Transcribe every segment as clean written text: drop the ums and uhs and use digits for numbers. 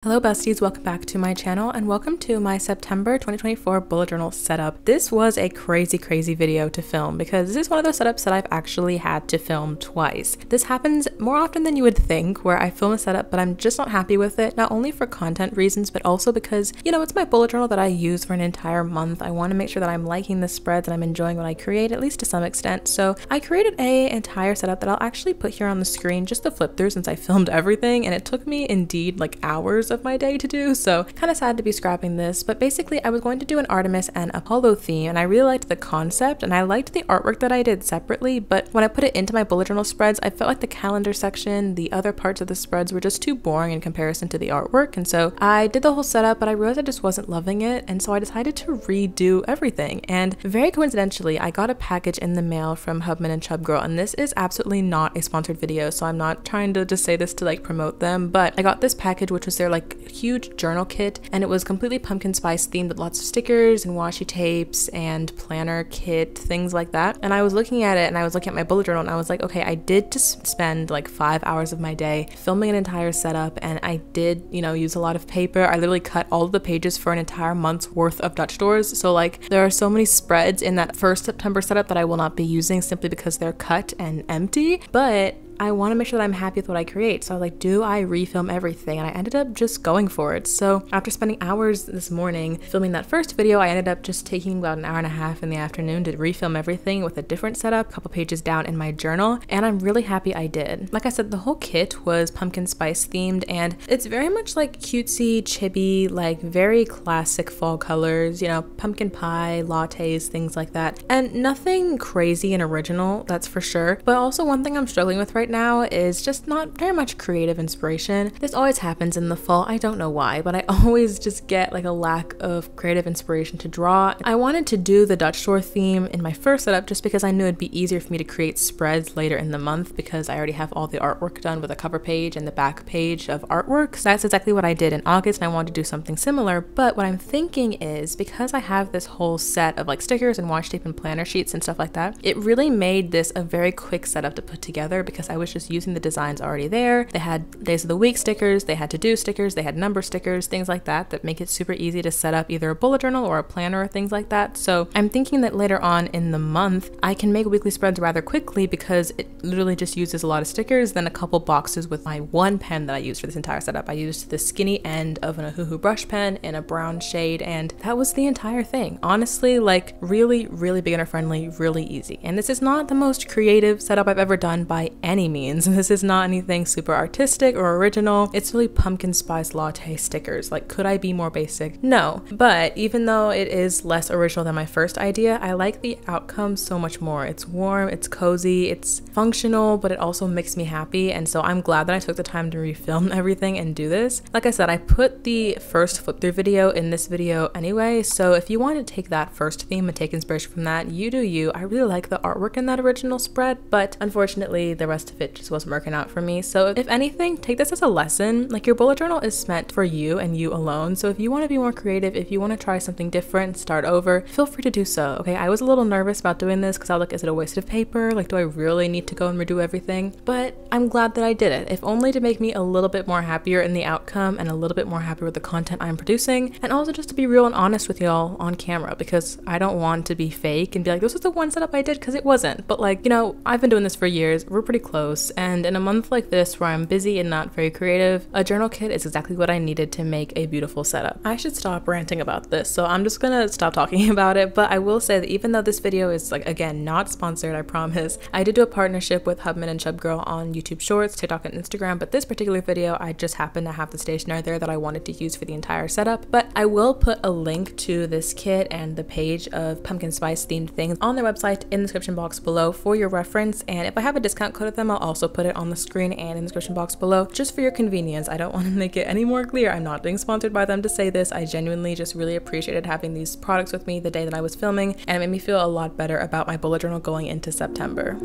Hello besties, welcome back to my channel and welcome to my September 2024 bullet journal setup. This was a crazy video to film because this is one of those setups that I've actually had to film twice. This happens more often than you would think, where I film a setup but I'm just not happy with it, not only for content reasons but also because, you know, it's my bullet journal that I use for an entire month. I want to make sure that I'm liking the spreads and I'm enjoying what I create, at least to some extent. So I created an entire setup that I'll actually put here on the screen just to flip through since I filmed everything, and it took me indeed like hours of my day to do, so kind of sad to be scrapping this. But basically I was going to do an Artemis and Apollo theme, and I really liked the concept and I liked the artwork that I did separately, but when I put it into my bullet journal spreads, I felt like the calendar section, the other parts of the spreads were just too boring in comparison to the artwork, and so I did the whole setup, but I realized I just wasn't loving it, and so I decided to redo everything. And very coincidentally, I got a package in the mail from Hubman and Chub Girl, and this is absolutely not a sponsored video, so I'm not trying to just say this to like promote them, but I got this package which was their like huge journal kit, and it was completely pumpkin spice themed with lots of stickers and washi tapes and planner kit, things like that. And I was looking at it and I was looking at my bullet journal and I was like, okay, I did just spend like 5 hours of my day filming an entire setup, and I did, you know, use a lot of paper. I literally cut all of the pages for an entire month's worth of Dutch doors, so like there are so many spreads in that first September setup that I will not be using simply because they're cut and empty, but I want to make sure that I'm happy with what I create. So I was like, do I refilm everything? And I ended up just going for it. So after spending hours this morning filming that first video, I ended up just taking about an hour and a half in the afternoon to refilm everything with a different setup, a couple pages down in my journal, and I'm really happy I did. Like I said, the whole kit was pumpkin spice themed, and it's very much like cutesy, chibi, like very classic fall colors, you know, pumpkin pie, lattes, things like that. And nothing crazy and original, that's for sure. But also one thing I'm struggling with right now is just not very much creative inspiration. This always happens in the fall. I don't know why, but I always just get like a lack of creative inspiration to draw. I wanted to do the Dutch store theme in my first setup just because I knew it'd be easier for me to create spreads later in the month because I already have all the artwork done with a cover page and the back page of artwork. So that's exactly what I did in August, and I wanted to do something similar. But what I'm thinking is, because I have this whole set of like stickers and washi tape and planner sheets and stuff like that, it really made this a very quick setup to put together because I was just using the designs already there. They had days of the week stickers, they had to-do stickers, they had number stickers, things like that make it super easy to set up either a bullet journal or a planner or things like that. So I'm thinking that later on in the month, I can make weekly spreads rather quickly because it literally just uses a lot of stickers, then a couple boxes with my one pen that I used for this entire setup. I used the skinny end of an Ohuhu brush pen in a brown shade, and that was the entire thing. Honestly, like really beginner friendly, really easy. And this is not the most creative setup I've ever done by any means. This is not anything super artistic or original. It's really pumpkin spice latte stickers. Like, could I be more basic? No. But even though it is less original than my first idea, I like the outcome so much more. It's warm, it's cozy, it's functional, but it also makes me happy. And so I'm glad that I took the time to refilm everything and do this. Like I said, I put the first flip through video in this video anyway. So if you want to take that first theme and take inspiration from that, you do you. I really like the artwork in that original spread, but unfortunately the rest of it just wasn't working out for me. So if anything, take this as a lesson. Like, your bullet journal is meant for you and you alone. So if you want to be more creative, if you want to try something different, start over, feel free to do so. Okay, I was a little nervous about doing this because I was like, is it a waste of paper? Like, do I really need to go and redo everything? But I'm glad that I did it, if only to make me a little bit more happier in the outcome and a little bit more happier with the content I'm producing, and also just to be real and honest with y'all on camera, because I don't want to be fake and be like, this was the one setup I did, because it wasn't. But like, you know, I've been doing this for years, we're pretty close, and in a month like this where I'm busy and not very creative, a journal kit is exactly what I needed to make a beautiful setup. I should stop ranting about this, so I'm just gonna stop talking about it. But I will say that even though this video is, like, again, not sponsored, I promise, I did do a partnership with Hubman and Chub Girl on YouTube Shorts, TikTok, and Instagram, but this particular video, I just happened to have the stationery there that I wanted to use for the entire setup. But I will put a link to this kit and the page of pumpkin spice themed things on their website in the description box below for your reference, and if I have a discount code of them, I'll also put it on the screen and in the description box below just for your convenience. I don't want to make it any more clear I'm not being sponsored by them to say this. I genuinely just really appreciated having these products with me the day that I was filming, and it made me feel a lot better about my bullet journal going into September.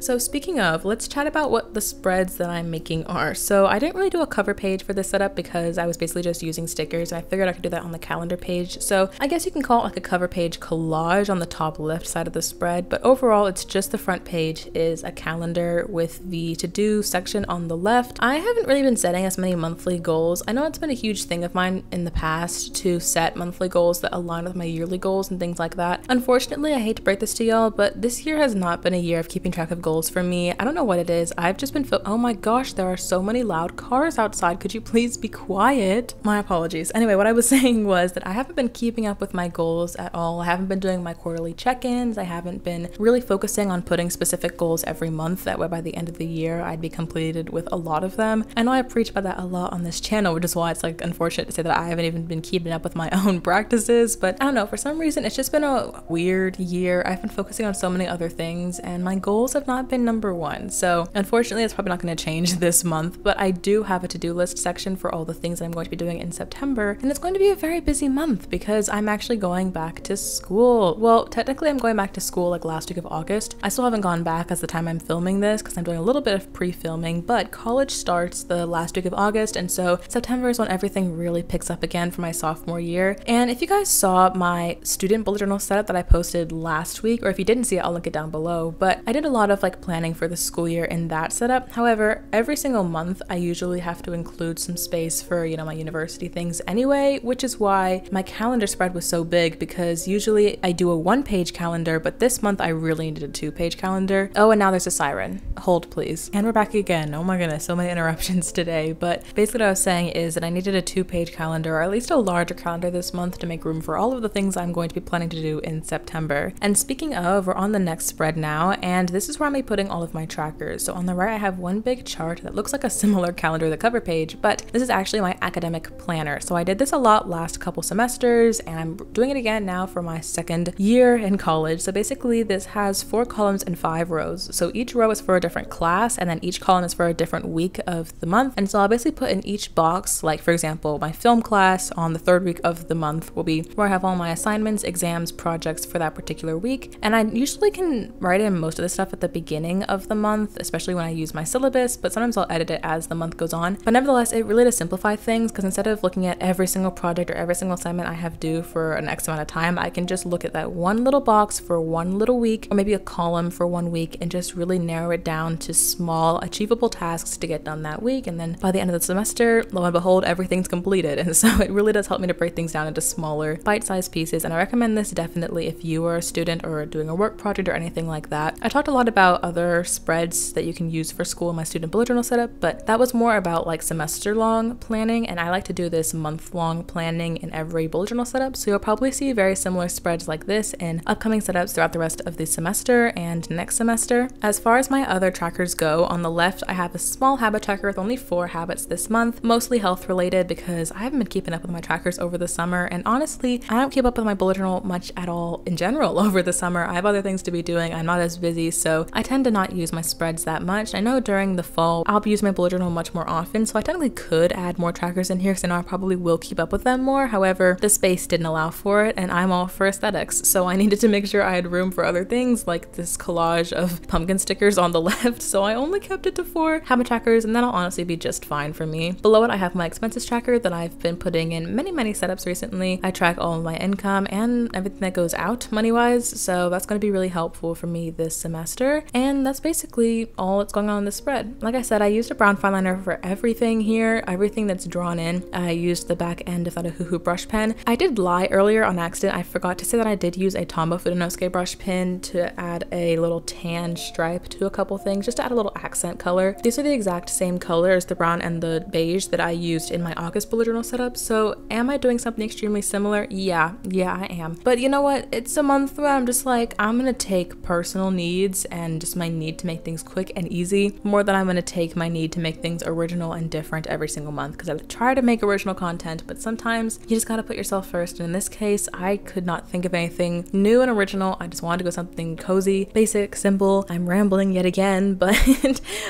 So speaking of, let's chat about what the spreads that I'm making are. So I didn't really do a cover page for this setup because I was basically just using stickers. I figured I could do that on the calendar page. So I guess you can call it like a cover page collage on the top left side of the spread, but overall it's just the front page is a calendar with the to-do section on the left. I haven't really been setting as many monthly goals. I know it's been a huge thing of mine in the past to set monthly goals that align with my yearly goals and things like that. Unfortunately, I hate to break this to y'all, but this year has not been a year of keeping track of goals for me. I don't know what it is. I've just been oh my gosh, there are so many loud cars outside. Could you please be quiet? My apologies. Anyway, what I was saying was that I haven't been keeping up with my goals at all. I haven't been doing my quarterly check-ins. I haven't been really focusing on putting specific goals every month. That way by the end of the year, I'd be completed with a lot of them. I know I preach about that a lot on this channel, which is why it's like unfortunate to say that I haven't even been keeping up with my own practices, but I don't know, for some reason, it's just been a weird year. I've been focusing on so many other things and my goals have not been number one. So unfortunately, it's probably not going to change this month, but I do have a to-do list section for all the things that I'm going to be doing in September. And it's going to be a very busy month because I'm actually going back to school. Well, technically I'm going back to school like last week of August. I still haven't gone back as the time I'm filming this because I'm doing a little bit of pre-filming, but college starts the last week of August. And so September is when everything really picks up again for my sophomore year. And if you guys saw my student bullet journal setup that I posted last week, or if you didn't see it, I'll link it down below, but I did a lot of like planning for the school year in that setup. However, every single month I usually have to include some space for, you know, my university things anyway, which is why my calendar spread was so big, because usually I do a 1-page calendar, but this month I really needed a 2-page calendar. Oh, and now there's a siren. Hold please. And we're back again. Oh my goodness, so many interruptions today. But basically what I was saying is that I needed a 2-page calendar, or at least a larger calendar this month, to make room for all of the things I'm going to be planning to do in September. And speaking of, we're on the next spread now, and this is where I'm putting all of my trackers. So on the right I have one big chart that looks like a similar calendar to the cover page, but this is actually my academic planner. So I did this a lot last couple semesters and I'm doing it again now for my second year in college. So basically this has 4 columns and 5 rows. So each row is for a different class and then each column is for a different week of the month. And so I'll basically put in each box, like for example, my film class on the 3rd week of the month will be where I have all my assignments, exams, projects for that particular week. And I usually can write in most of the stuff at the beginning of the month, especially when I use my syllabus, but sometimes I'll edit it as the month goes on. But nevertheless, it really does simplify things, because instead of looking at every single project or every single assignment I have due for an X amount of time, I can just look at that one little box for one little week, or maybe a column for 1 week, and just really narrow it down to small, achievable tasks to get done that week. And then by the end of the semester, lo and behold, everything's completed. And so it really does help me to break things down into smaller, bite-sized pieces. And I recommend this definitely if you are a student or doing a work project or anything like that. I talked a lot about other spreads that you can use for school in my student bullet journal setup, but that was more about like semester-long planning, and I like to do this month-long planning in every bullet journal setup. So you'll probably see very similar spreads like this in upcoming setups throughout the rest of the semester and next semester. As far as my other trackers go, on the left I have a small habit tracker with only 4 habits this month, mostly health related because I haven't been keeping up with my trackers over the summer, and honestly I don't keep up with my bullet journal much at all in general over the summer. I have other things to be doing, I'm not as busy, so I tend to not use my spreads that much. I know during the fall I'll be using my bullet journal much more often, so I technically could add more trackers in here because I know I probably will keep up with them more. However, the space didn't allow for it, and I'm all for aesthetics, so I needed to make sure I had room for other things like this collage of pumpkin stickers on the left, so I only kept it to 4 habit trackers, and that'll honestly be just fine for me. Below it I have my expenses tracker that I've been putting in many setups recently. I track all of my income and everything that goes out money-wise, so that's going to be really helpful for me this semester. And that's basically all that's going on in this spread. Like I said, I used a brown fine liner for everything here, everything that's drawn in. I used the back end of that Ohuhu brush pen. I did lie earlier on accident. I forgot to say that I did use a Tombow Fudenosuke brush pen to add a little tan stripe to a couple things, just to add a little accent color. These are the exact same color as the brown and the beige that I used in my August bullet journal setup. So am I doing something extremely similar? Yeah, I am. But you know what? It's a month where I'm just like, I'm gonna take personal needs and just my need to make things quick and easy more than I'm gonna take my need to make things original and different every single month, because I try to make original content, but sometimes you just gotta put yourself first. And in this case, I could not think of anything new and original. I just wanted to go something cozy, basic, simple. I'm rambling yet again, but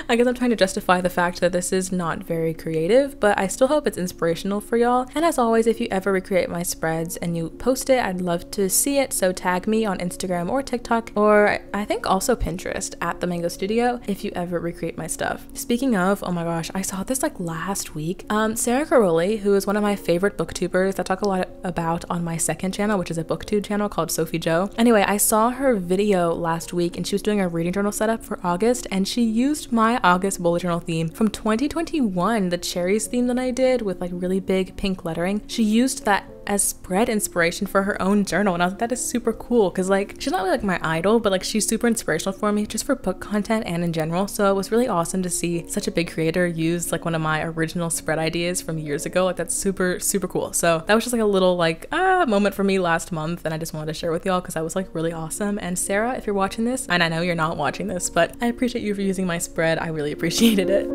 I guess I'm trying to justify the fact that this is not very creative, but I still hope it's inspirational for y'all. And as always, if you ever recreate my spreads and you post it, I'd love to see it. So tag me on Instagram or TikTok, or I think also Pinterest. August at the Mango Studio if you ever recreate my stuff. Speaking of, oh my gosh, I saw this like last week. Sarah Caroli, who is one of my favorite booktubers that I talk a lot about on my second channel, which is a booktube channel called Sophie Jo. Anyway, I saw her video last week and she was doing a reading journal setup for August, and she used my August bullet journal theme from 2021, the cherries theme that I did with like really big pink lettering. She used that as spread inspiration for her own journal, and I was like, that is super cool, because like she's not really like my idol, but like she's super inspirational for me just for book content and in general. So it was really awesome to see such a big creator use like one of my original spread ideas from years ago. Like that's super cool. So that was just like a little like moment for me last month, and I just wanted to share with y'all because I was like really awesome. And Sarah, if you're watching this, and I know you're not watching this, but I appreciate you for using my spread. I really appreciated it.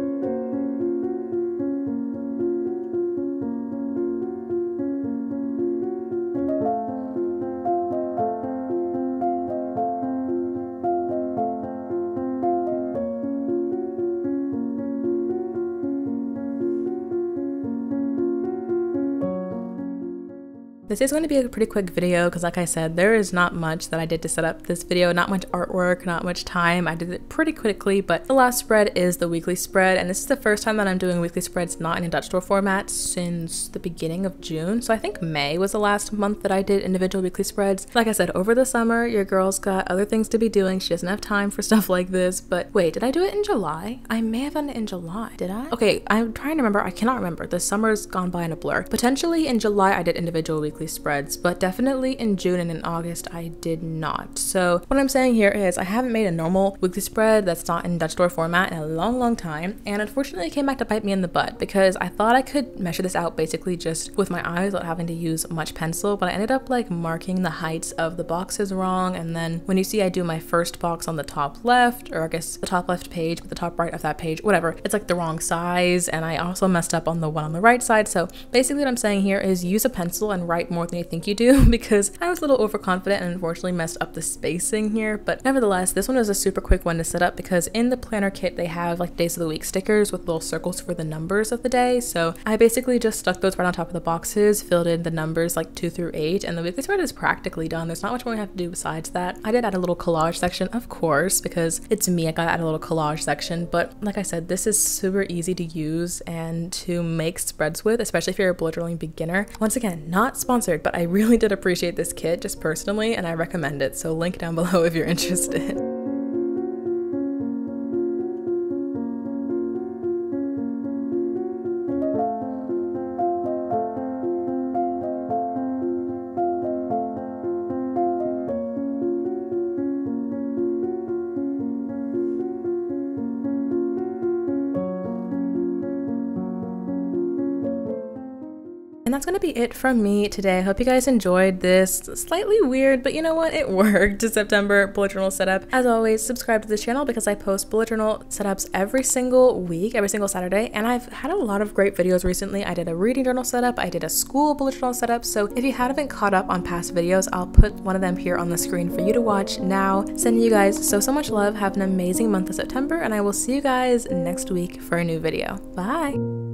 This is going to be a pretty quick video because like I said, there is not much that I did to set up this video, not much artwork, not much time. I did it pretty quickly, but the last spread is the weekly spread, and this is the first time that I'm doing weekly spreads not in a Dutch store format since the beginning of June. So I think May was the last month that I did individual weekly spreads. Like I said, over the summer, your girl's got other things to be doing. She doesn't have time for stuff like this. But wait, did I do it in July? I may have done it in July. Did I? Okay, I'm trying to remember. I cannot remember. The summer's gone by in a blur. Potentially in July, I did individual weekly spreads, but definitely in June and in August I did not. So what I'm saying here is I haven't made a normal weekly spread that's not in Dutch store format in a long time, and unfortunately it came back to bite me in the butt because I thought I could measure this out basically just with my eyes without having to use much pencil, but I ended up like marking the heights of the boxes wrong, and then when you see I do my first box on the top left, or I guess the top left page but the top right of that page, whatever, it's like the wrong size, and I also messed up on the one on the right side. So basically what I'm saying here is use a pencil and write more than you think you do, because I was a little overconfident and unfortunately messed up the spacing here. But nevertheless, this one is a super quick one to set up because in the planner kit they have like days of the week stickers with little circles for the numbers of the day. So I basically just stuck those right on top of the boxes, filled in the numbers like 2 through 8, and the weekly spread is practically done. There's not much more I have to do besides that. I did add a little collage section, of course, because it's me. I gotta add a little collage section, but like I said, this is super easy to use and to make spreads with, especially if you're a bullet journaling beginner. Once again, not sponsored, but I really did appreciate this kit just personally, and I recommend it, so link down below if you're interested. And that's gonna be it from me today. I hope you guys enjoyed this slightly weird, but you know what? It worked, September bullet journal setup. As always, subscribe to this channel because I post bullet journal setups every single week, every single Saturday. And I've had a lot of great videos recently. I did a reading journal setup. I did a school bullet journal setup. So if you haven't caught up on past videos, I'll put one of them here on the screen for you to watch now. Sending you guys so much love. Have an amazing month of September, and I will see you guys next week for a new video. Bye.